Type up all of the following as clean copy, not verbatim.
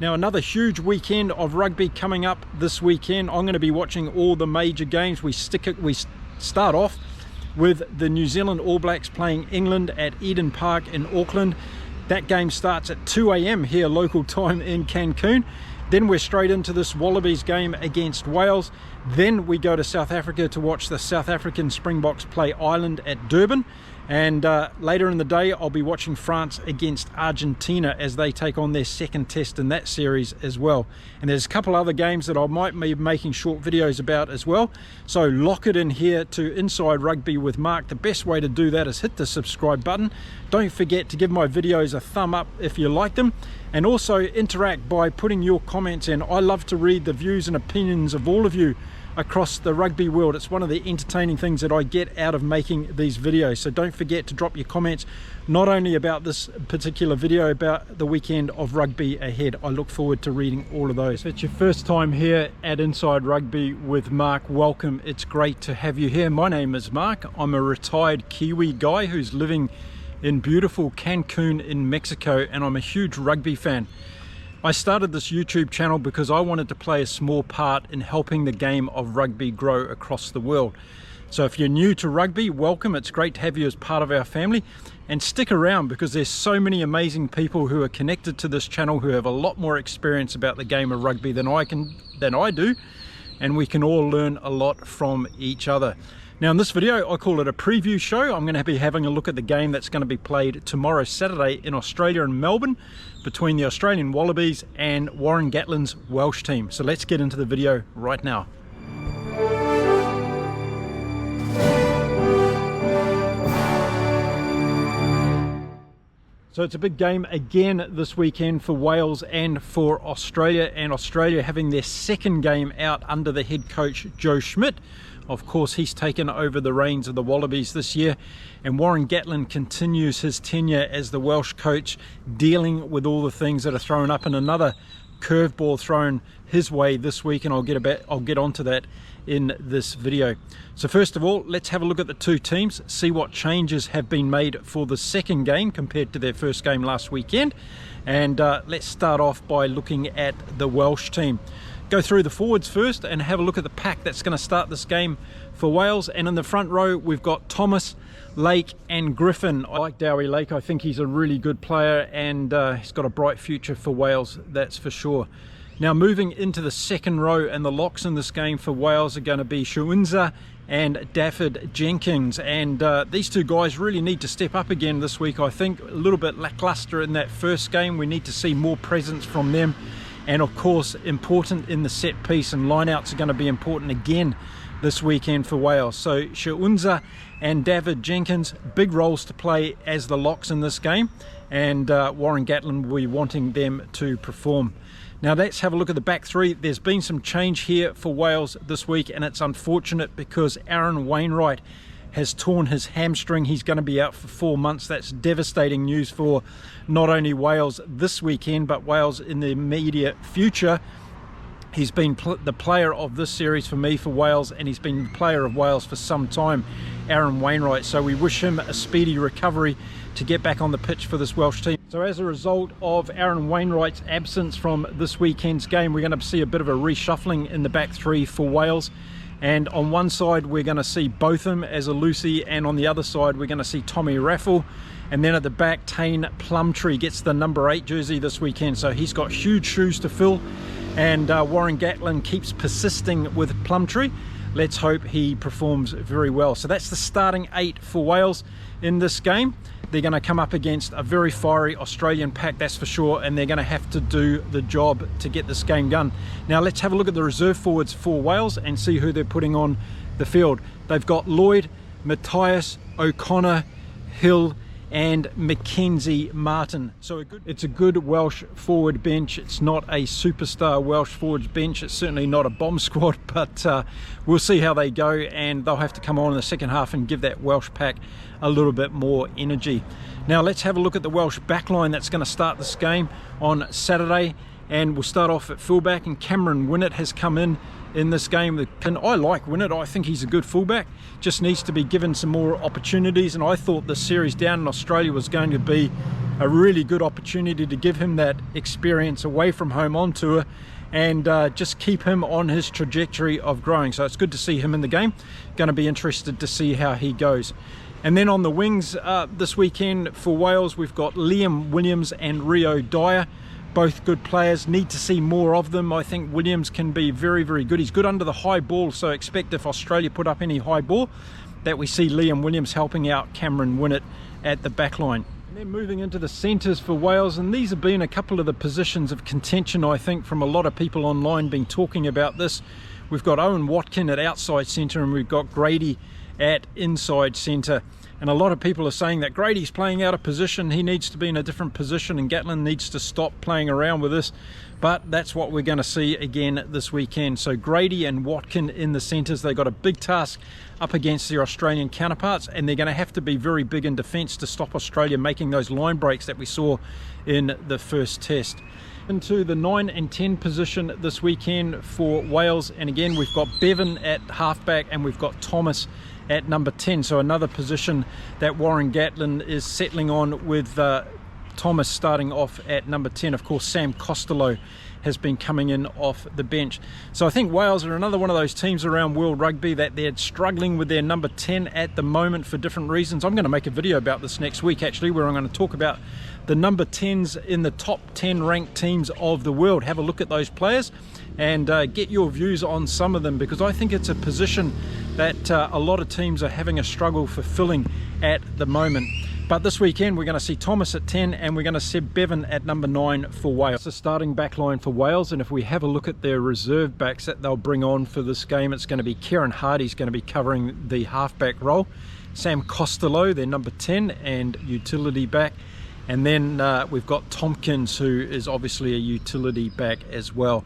Now, another huge weekend of rugby coming up this weekend. I'm going to be watching all the major games. We start off with the New Zealand All Blacks playing England at Eden Park in Auckland. That game starts at 2 AM here local time in Cancun. Then we're straight into this Wallabies game against Wales. Then we go to South Africa to watch the South African Springboks play Ireland at Durban. And later in the day, I'll be watching France against Argentina as they take on their second test in that series as well. And there's a couple other games that I might be making short videos about as well. So lock it in here to Inside Rugby with Mark. The best way to do that is hit the subscribe button. Don't forget to give my videos a thumb up if you like them. And also interact by putting your comments in. I love to read the views and opinions of all of you across the rugby world. It's one of the entertaining things that I get out of making these videos. So don't forget to drop your comments, not only about this particular video, about the weekend of rugby ahead. I look forward to reading all of those. If it's your first time here at Inside Rugby with Mark, welcome. It's great to have you here. My name is Mark. I'm a retired Kiwi guy who's living in beautiful Cancun in Mexico, and I'm a huge rugby fan. I started this YouTube channel because I wanted to play a small part in helping the game of rugby grow across the world. So if you're new to rugby, welcome. It's great to have you as part of our family, and stick around because there's so many amazing people who are connected to this channel who have a lot more experience about the game of rugby than I do, and we can all learn a lot from each other. Now in this video, I call it a preview show. I'm going to be having a look at the game that's going to be played tomorrow, Saturday, in Australia and Melbourne, between the Australian Wallabies and Warren Gatlands Welsh team. So let's get into the video right now. So it's a big game again this weekend for Wales and for Australia, and Australia having their second game out under the head coach Joe Schmidt. Of course, he's taken over the reins of the Wallabies this year, and Warren Gatland continues his tenure as the Welsh coach, dealing with all the things that are thrown up, and another curveball thrown his way this week, and I'll get onto that in this video. So first of all, let's have a look at the two teams, see what changes have been made for the second game compared to their first game last weekend. And let's start off by looking at the Welsh team. Go through the forwards first and have a look at the pack that's going to start this game for Wales. And in the front row, we've got Thomas, Lake and Griffin. I like Dowie Lake. I think he's a really good player, and he's got a bright future for Wales, that's for sure. Now moving into the second row, and the locks in this game for Wales are going to be Shunza and David Jenkins, and these two guys really need to step up again this week. I think a little bit lackluster in that first game. We need to see more presence from them, and of course important in the set piece, and lineouts are going to be important again this weekend for Wales. So Shunza and David Jenkins, big roles to play as the locks in this game, and Warren Gatland will be wanting them to perform. Now let's have a look at the back three. There's been some change here for Wales this week, and it's unfortunate because Aaron Wainwright has torn his hamstring. He's going to be out for 4 months. That's devastating news for not only Wales this weekend, but Wales in the immediate future. He's been the player of this series for me for Wales, and he's been the player of Wales for some time, Aaron Wainwright. So we wish him a speedy recovery to get back on the pitch for this Welsh team. So as a result of Aaron Wainwright's absence from this weekend's game, we're going to see a bit of a reshuffling in the back three for Wales. And on one side, we're going to see Botham as a Lucy, and on the other side, we're going to see Tommy Raffle. And then at the back, Tane Plumtree gets the number 8 jersey this weekend. So he's got huge shoes to fill. And Warren Gatland keeps persisting with Plumtree. Let's hope he performs very well. So that's the starting 8 for Wales in this game. They're going to come up against a very fiery Australian pack, that's for sure, and they're going to have to do the job to get this game done. Now let's have a look at the reserve forwards for Wales and see who they're putting on the field. They've got Lloyd, Matthias, O'Connor, Hill and Mackenzie Martin. So it's a good Welsh forward bench. It's not a superstar Welsh forwards bench. It's certainly not a bomb squad, but we'll see how they go, and they'll have to come on in the second half and give that Welsh pack a little bit more energy. Now let's have a look at the Welsh backline that's going to start this game on Saturday, and we'll start off at fullback, and Cameron Winnett has come in this game. And I like Winnett. I think he's a good fullback, just needs to be given some more opportunities. And I thought the series down in Australia was going to be a really good opportunity to give him that experience away from home on tour and just keep him on his trajectory of growing. So it's good to see him in the game. Going to be interested to see how he goes. And then on the wings this weekend for Wales, we've got Liam Williams and Rio Dyer. Both good players, need to see more of them. I think Williams can be very, very good. He's good under the high ball, so expect if Australia put up any high ball that we see Liam Williams helping out Cameron Winnett at the back line. And then moving into the centres for Wales, and these have been a couple of the positions of contention, I think, from a lot of people online been talking about this. We've got Owen Watkin at outside centre and we've got Grady at inside centre. And a lot of people are saying that Grady's playing out of position, he needs to be in a different position and Gatland needs to stop playing around with this. But that's what we're going to see again this weekend. So Grady and Watkin in the centres, they've got a big task up against their Australian counterparts, and they're going to have to be very big in defence to stop Australia making those line breaks that we saw in the first test. Into the 9 and 10 position this weekend for Wales, and again we've got Bevan at halfback and we've got Thomas at number 10, so another position that Warren Gatland is settling on with Thomas starting off at number 10. Of course, Sam Costello has been coming in off the bench. So I think Wales are another one of those teams around World Rugby that they're struggling with their number 10 at the moment for different reasons. I'm going to make a video about this next week actually, where I'm going to talk about the number 10s in the top 10 ranked teams of the world. Have a look at those players and get your views on some of them, because I think it's a position that a lot of teams are having a struggle fulfilling at the moment. But this weekend we're going to see Thomas at 10 and we're going to see Bevan at number 9 for Wales. It's the starting back line for Wales, and if we have a look at their reserve backs that they'll bring on for this game, it's going to be Kieran Hardy's going to be covering the halfback role, Sam Costello, their number 10 and utility back, and then we've got Tompkins, who is obviously a utility back as well.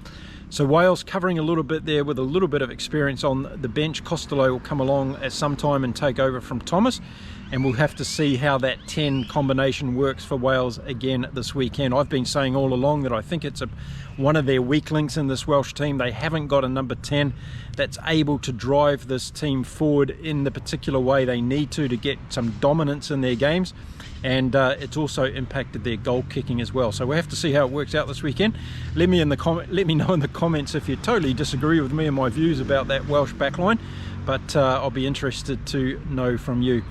So Wales covering a little bit there with a little bit of experience on the bench. Costello will come along at some time and take over from Thomas, and we'll have to see how that 10 combination works for Wales again this weekend. I've been saying all along that I think it's one of their weak links in this Welsh team. They haven't got a number 10 that's able to drive this team forward in the particular way they need to get some dominance in their games. And it's also impacted their goal kicking as well. So we'll have to see how it works out this weekend. Let me know in the comments if you totally disagree with me and my views about that Welsh backline, but I'll be interested to know from you.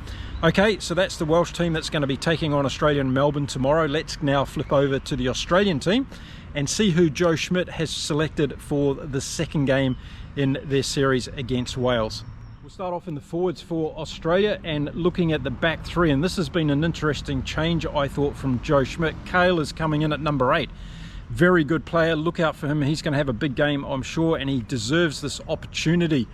Okay, so that's the Welsh team that's going to be taking on Australia in Melbourne tomorrow. Let's now flip over to the Australian team and see who Joe Schmidt has selected for the second game in their series against Wales. We'll start off in the forwards for Australia and looking at the back three, and this has been an interesting change, I thought, from Joe Schmidt. Kale is coming in at number 8. Very good player, look out for him. He's going to have a big game, I'm sure, and he deserves this opportunity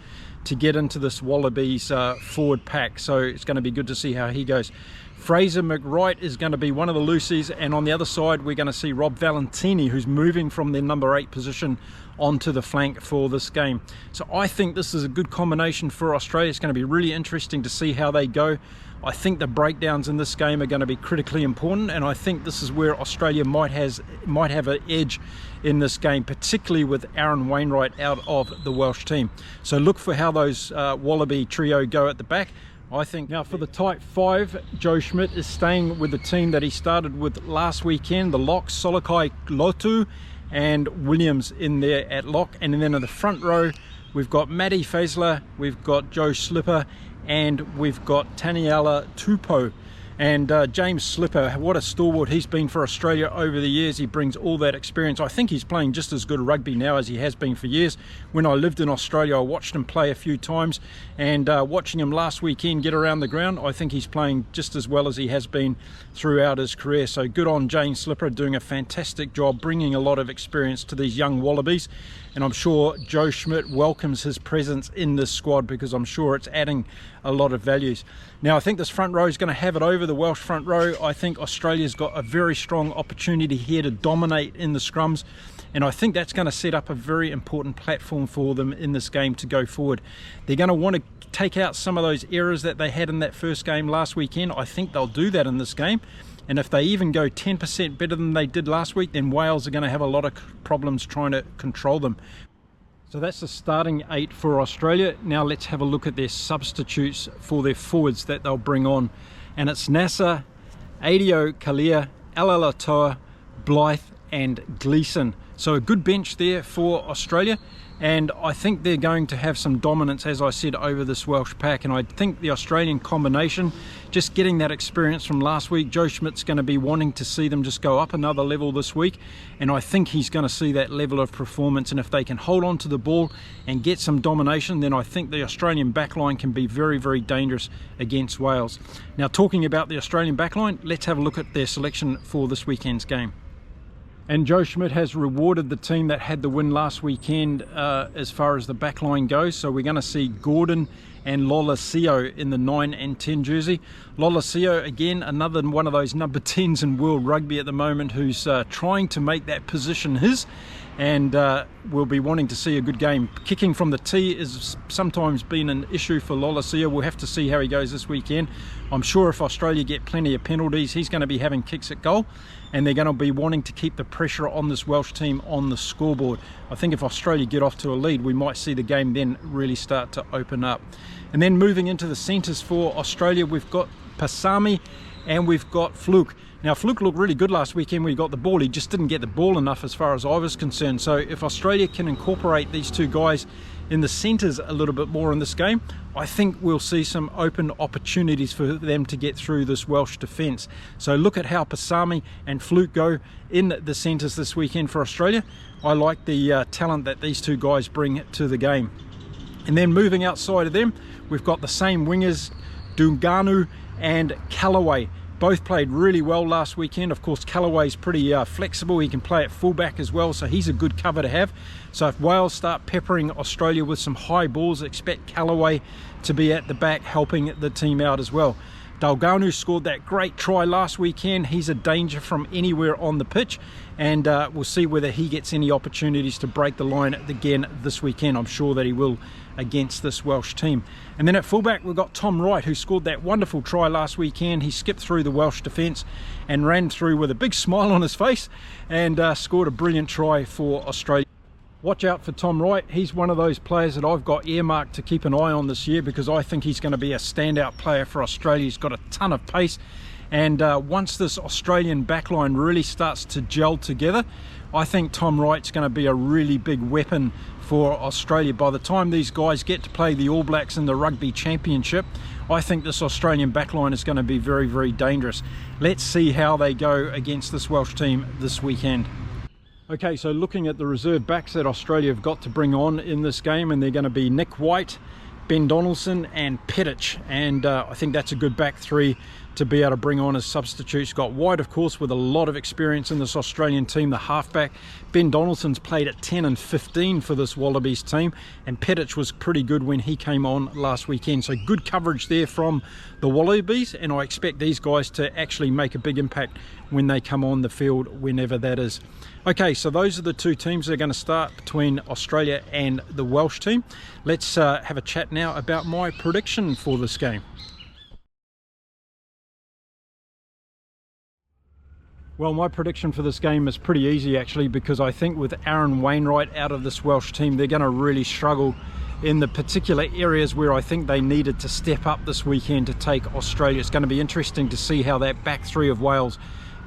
to get into this Wallabies forward pack, so it's going to be good to see how he goes. Fraser McWright is going to be one of the loosies, and on the other side we're going to see Rob Valentini, who's moving from their number 8 position onto the flank for this game. So I think this is a good combination for Australia. It's going to be really interesting to see how they go. I think the breakdowns in this game are going to be critically important, and I think this is where Australia might have an edge in this game, particularly with Aaron Wainwright out of the Welsh team. So look for how those Wallaby trio go at the back. I think now for the tight 5, Joe Schmidt is staying with the team that he started with last weekend, the locks, Solokai Lotu and Williams in there at lock, and then in the front row we've got Matty Faisler, we've got Joe Slipper, and we've got Taniela Tupou. And James Slipper, what a stalwart he's been for Australia over the years. He brings all that experience. I think he's playing just as good rugby now as he has been for years. When I lived in Australia, I watched him play a few times, and watching him last weekend get around the ground, I think he's playing just as well as he has been throughout his career. So good on James Slipper, doing a fantastic job, bringing a lot of experience to these young Wallabies. And I'm sure Joe Schmidt welcomes his presence in this squad, because I'm sure it's adding a lot of values. Now I think this front row is going to have it over the Welsh front row. I think Australia's got a very strong opportunity here to dominate in the scrums, and I think that's going to set up a very important platform for them in this game to go forward. They're going to want to take out some of those errors that they had in that first game last weekend. I think they'll do that in this game, and if they even go 10% better than they did last week, then Wales are going to have a lot of problems trying to control them. So that's the starting 8 for Australia. Now let's have a look at their substitutes for their forwards that they'll bring on. And it's Nasser, Adio Kalia, Alalatoa, Blythe and Gleeson. So a good bench there for Australia, and I think they're going to have some dominance, as I said, over this Welsh pack. And I think the Australian combination, just getting that experience from last week, Joe Schmidt's going to be wanting to see them just go up another level this week, and I think he's going to see that level of performance. And if they can hold on to the ball and get some domination, then I think the Australian backline can be very, very dangerous against Wales. Now, talking about the Australian backline, let's have a look at their selection for this weekend's game. And Joe Schmidt has rewarded the team that had the win last weekend as far as the backline goes. So we're going to see Gordon and Lolesio in the 9 and 10 jersey. Lolesio, again, another one of those number 10s in world rugby at the moment, who's trying to make that position his, and we'll be wanting to see a good game. Kicking from the tee has sometimes been an issue for Lolesio. We'll have to see how he goes this weekend. I'm sure if Australia get plenty of penalties, he's going to be having kicks at goal, and they're going to be wanting to keep the pressure on this Welsh team on the scoreboard. I think if Australia get off to a lead, we might see the game then really start to open up. And then moving into the centres for Australia, we've got Pasami and we've got Fluke. Now, Fluke looked really good last weekend when he got the ball. He just didn't get the ball enough as far as I was concerned. So if Australia can incorporate these two guys in the centres a little bit more in this game, I think we'll see some open opportunities for them to get through this Welsh defence. So look at how Pasami and Fluke go in the centres this weekend for Australia. I like the talent that these two guys bring to the game. And then moving outside of them, we've got the same wingers, Dunganu and KIWI. Both played really well last weekend. Of course, Callaway's pretty flexible. He can play at fullback as well, so he's a good cover to have. So if Wales start peppering Australia with some high balls, expect Callaway to be at the back helping the team out as well. Dalganu scored that great try last weekend. He's a danger from anywhere on the pitch, and we'll see whether he gets any opportunities to break the line again this weekend. I'm sure that he will against this Welsh team. And then at fullback, we've got Tom Wright, who scored that wonderful try last weekend. He skipped through the Welsh defence and ran through with a big smile on his face and scored a brilliant try for Australia. Watch out for Tom Wright. He's one of those players that I've got earmarked to keep an eye on this year, because I think he's going to be a standout player for Australia. He's got a ton of pace, and once this Australian backline really starts to gel together, I think Tom Wright's going to be a really big weapon for Australia. By the time these guys get to play the All Blacks in the Rugby Championship, I think this Australian backline is going to be very, very dangerous. Let's see how they go against this Welsh team this weekend. Okay, so looking at the reserve backs that Australia have got to bring on in this game, and they're going to be Nick White, Ben Donaldson and Petich, and I think that's a good back three to be able to bring on as substitutes. Got White, of course, with a lot of experience in this Australian team, the halfback. Ben Donaldson's played at 10 and 15 for this Wallabies team, and Petich was pretty good when he came on last weekend. So good coverage there from the Wallabies, and I expect these guys to actually make a big impact when they come on the field, whenever that is. Okay, so those are the two teams that are going to start between Australia and the Welsh team. Let's have a chat now about my prediction for this game. Well, my prediction for this game is pretty easy actually, because I think with Aaron Wainwright out of this Welsh team, they're going to really struggle in the particular areas where I think they needed to step up this weekend to take Australia. It's going to be interesting to see how that back three of Wales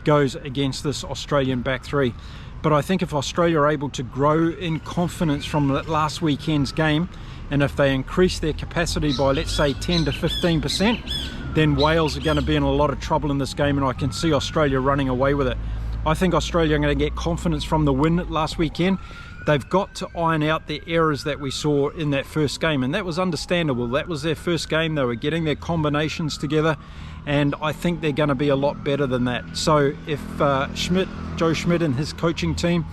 goes against this Australian back three. But I think if Australia are able to grow in confidence from last weekend's game, and if they increase their capacity by, let's say, 10 to 15%, then Wales are going to be in a lot of trouble in this game, and I can see Australia running away with it. I think Australia are going to get confidence from the win last weekend. They've got to iron out the errors that we saw in that first game, and that was understandable. That was their first game. They were getting their combinations together, and I think they're going to be a lot better than that. So if Joe Schmidt and his coaching team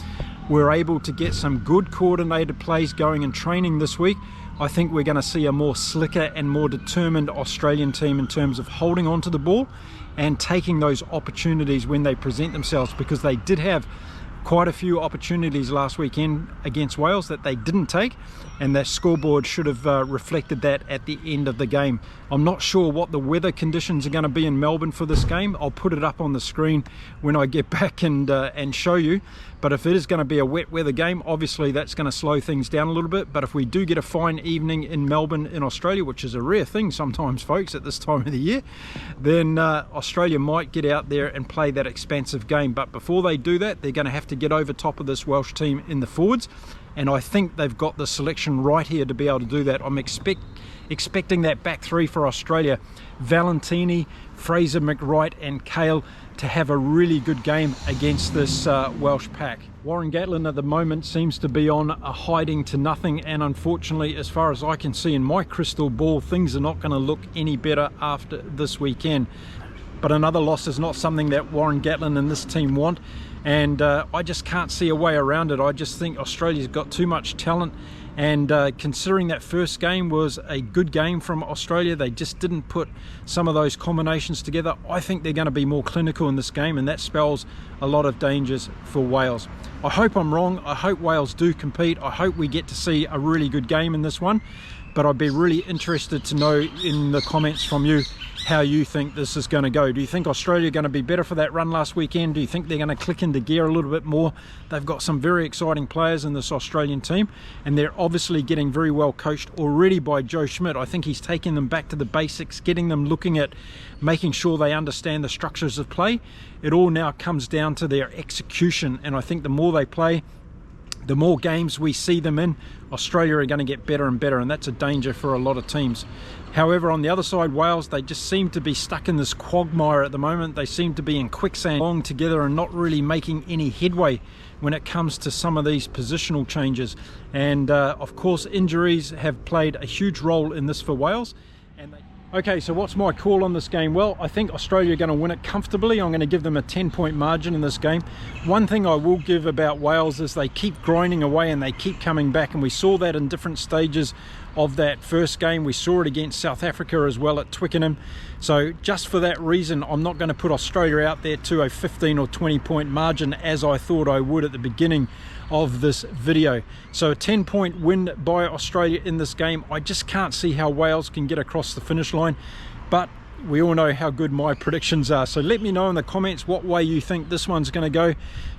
were able to get some good coordinated plays going in training this week, I think we're going to see a more slicker and more determined Australian team in terms of holding on to the ball and taking those opportunities when they present themselves, because they did have quite a few opportunities last weekend against Wales that they didn't take, and their scoreboard should have reflected that at the end of the game. I'm not sure what the weather conditions are going to be in Melbourne for this game. I'll put it up on the screen when I get back and show you. But if it is going to be a wet weather game, obviously that's going to slow things down a little bit. But if we do get a fine evening in Melbourne in Australia, which is a rare thing sometimes, folks, at this time of the year, then Australia might get out there and play that expansive game. But before they do that, they're going to have to get over top of this Welsh team in the forwards. And I think they've got the selection right here to be able to do that. I'm expecting that back three for Australia, Valentini, Fraser, McWright and Cale, to have a really good game against this Welsh pack. Warren Gatland at the moment seems to be on a hiding to nothing, and unfortunately, as far as I can see in my crystal ball, things are not going to look any better after this weekend. But another loss is not something that Warren Gatland and this team want, and I just can't see a way around it. I just think Australia's got too much talent, and considering that first game was a good game from Australia, they just didn't put some of those combinations together. I think they're going to be more clinical in this game, and that spells a lot of dangers for Wales. I hope I'm wrong. I hope Wales do compete. I hope we get to see a really good game in this one, but I'd be really interested to know in the comments from you how you think this is going to go. Do you think Australia are going to be better for that run last weekend? Do you think they're going to click into gear a little bit more? They've got some very exciting players in this Australian team, and they're obviously getting very well coached already by Joe Schmidt. I think he's taking them back to the basics, getting them looking at making sure they understand the structures of play. It all now comes down to their execution, and I think the more they play, the more games we see them in, Australia are going to get better and better, and that's a danger for a lot of teams. However, on the other side, Wales, they just seem to be stuck in this quagmire at the moment. They seem to be in quicksand, long together and not really making any headway when it comes to some of these positional changes. And of course, injuries have played a huge role in this for Wales. Okay, so what's my call on this game? Well, I think Australia are going to win it comfortably. I'm going to give them a 10-point margin in this game. One thing I will give about Wales is they keep grinding away and they keep coming back, and we saw that in different stages of that first game. We saw it against South Africa as well at Twickenham. So just for that reason, I'm not going to put Australia out there to a 15 or 20-point margin as I thought I would at the beginning of this video. So a 10-point win by Australia in this game. I just can't see how Wales can get across the finish line, but we all know how good my predictions are. So let me know in the comments what way you think this one's going to go.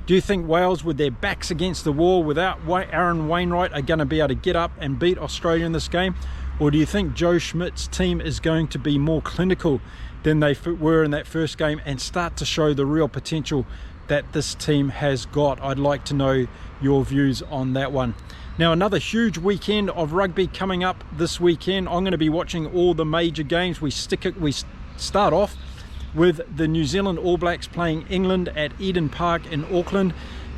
Do you think Wales, with their backs against the wall, without Aaron Wainwright, are going to be able to get up and beat Australia in this game? Or do you think Joe Schmidt's team is going to be more clinical than they were in that first game and start to show the real potential that this team has got? I'd like to know your views on that one. Now, another huge weekend of rugby coming up this weekend. I'm going to be watching all the major games. We start off with the New Zealand All Blacks playing England at Eden Park in Auckland.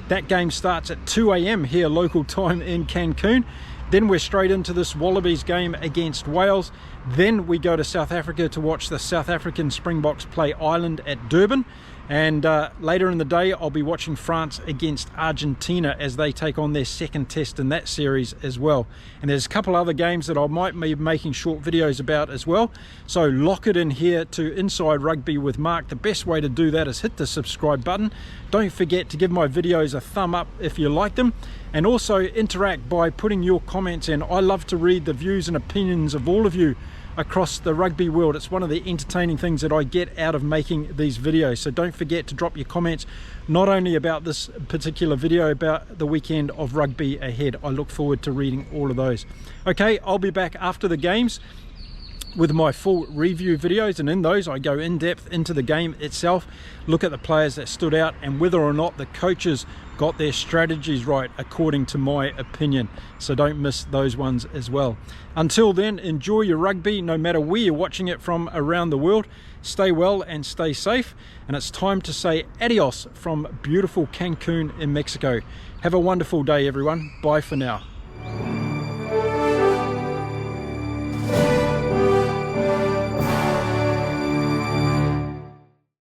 That game starts at 2 AM here local time in Cancun. Then we're straight into this Wallabies game against Wales. Then we go to South Africa to watch the South African Springboks play Ireland at Durban. And later in the day, I'll be watching France against Argentina as they take on their second test in that series as well. And there's a couple other games that I might be making short videos about as well. So lock it in here to Inside Rugby with Mark. The best way to do that is hit the subscribe button. Don't forget to give my videos a thumb up if you like them. And also interact by putting your comments in. I love to read the views and opinions of all of you across the rugby world. It's one of the entertaining things that I get out of making these videos. So don't forget to drop your comments, not only about this particular video, about the weekend of rugby ahead. I look forward to reading all of those. Okay, I'll be back after the games with my full review videos, and in those I go in depth into the game itself, look at the players that stood out and whether or not the coaches got their strategies right according to my opinion. So don't miss those ones as well. Until then, enjoy your rugby no matter where you're watching it from around the world. Stay well and stay safe, and it's time to say adios from beautiful Cancun in Mexico. Have a wonderful day everyone. Bye for now.